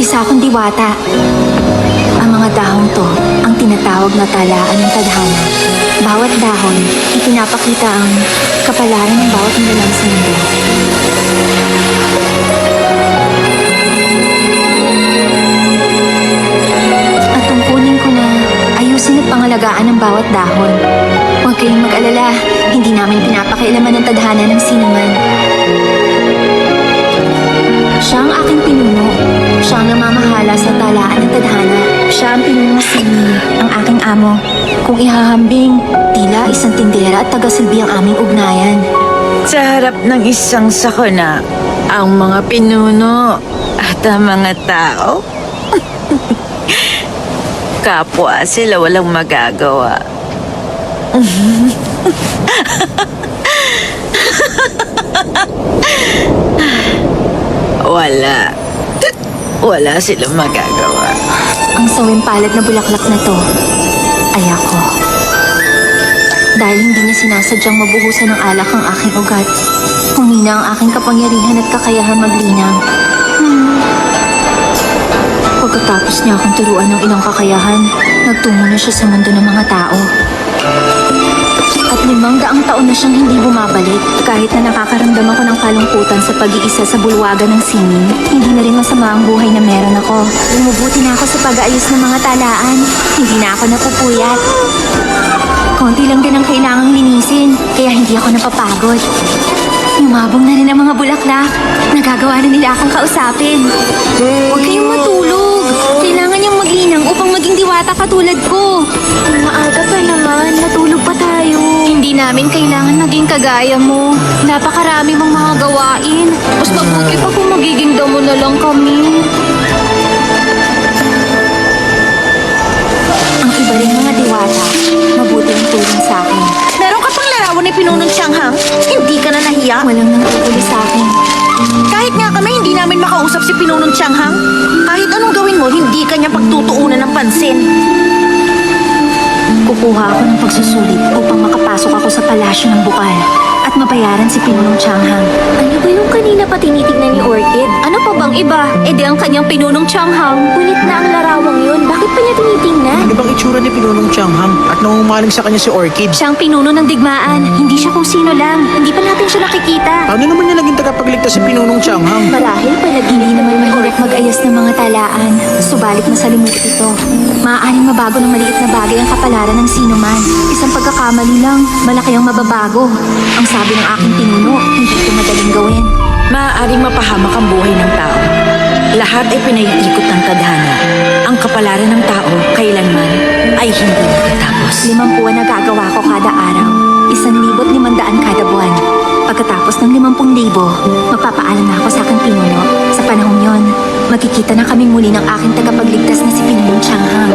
Isa akong diwata. Ang mga dahon to, ang tinatawag na talaan ng tadhana. Bawat dahon, ipinapakita ang kapalaran ng bawat nilalang sa mundo. At tungkulin ko na ayusin at pangalagaan ng bawat dahon. Huwag kayong mag-alala, hindi namin pinapakialaman ng tadhana ng sinuman. Siya ang aking pinuno. Siya ang namamahala sa talaan ng tadhana. Siya ang pinuno sini, ang aking amo. Kung ihahambing, tila isang tindera at tagasilbi ang aming ugnayan. Sa harap ng isang sakuna, ang mga pinuno at ang mga tao, kapwa sila walang magagawa. Wala silang magagawa. Ang sawing palad na bulaklak na to ay ako. Dahil hindi niya sinasadyang mabuhusan ng alak ang aking ugat, humina ang aking kapangyarihan at kakayahan maglinang. Pagkatapos niya akong turuan ng ilang kakayahan, nagtungo na siya sa mundo ng mga tao. At 500 taon na siyang hindi bumabalik. Kahit na nakakaramdam ako ng kalungkutan sa pag-iisa sa bulwagan ng sining, hindi na rin masama ang buhay na meron ako. Bumubuti na ako sa pag-aayos ng mga talaan. Hindi na ako napupuyat. Konti lang din ang kailangang linisin, kaya hindi ako napapagod. Yumabong na rin ang mga bulaklak. Nagagawa na nila akong kausapin. Huwag kayong matulog. Kailangan niyang maglinang upang maging diwata katulad ko. Maaga pa naman. Matulog pa tayo. Hindi namin kailangan maging kagaya mo. Napakarami mong mga gawain. Mas mabuti pa kung magiging damo na lang kami. Ang iba rin mga diwata, mabuti ang tulong sa akin. Meron ka pang larawan ni Pinunong Tianghang? Hindi ka na nahiya? Walang nangtutuli sa akin. Kahit nga kami hindi namin makausap si Pinunong Tianghang, kahit anong gawin mo, hindi kanya pagtutuunan ng pansin. Kukuha ako ng pagsusulit upang makapasok ako sa palasyo ng bukal at mabayaran si Pinunong Tianghang. Ano ba yung kanina pa tinitignan ni Orchid? Ano pa bang iba? E di ang kanyang Pinunong Tianghang. Ngunit na ang larawang yun. Bakit pa niya tinitingnan? Ano bang itsura ni Pinunong Tianghang at nangungaling sa kanya si Orchid? Siyang pinuno ng digmaan. Hindi siya kung sino lang. Hindi pa natin siya nakikita. Paano naman niya naging tagapagligtas si Pinunong Tianghang? Marahil hindi naman mahirap mag-ayos ng mga talaan. Subalit masalimuot ito. Maaaring mabago ng maliit na bagay ang kapalaran ng sinuman. Isang pagkakamali lang, malaki ang mababago. Ang sabi ng aking pinuno, hindi ito madaling gawin. Maaaring mapahamak ang buhay ng tao. Lahat ay pinaiikot ng tadhana. Ang kapalaran ng tao, kailanman, ay hindi nakatapos. 50 na gagawa ko kada araw. 1,500 kada buwan. Pagkatapos ng 50,000, magpapaalam na ako sa aking pinuno. Sa panahong yon, magkikita na kami muli ng aking tagapagligtas na si Pinunong Tianghang.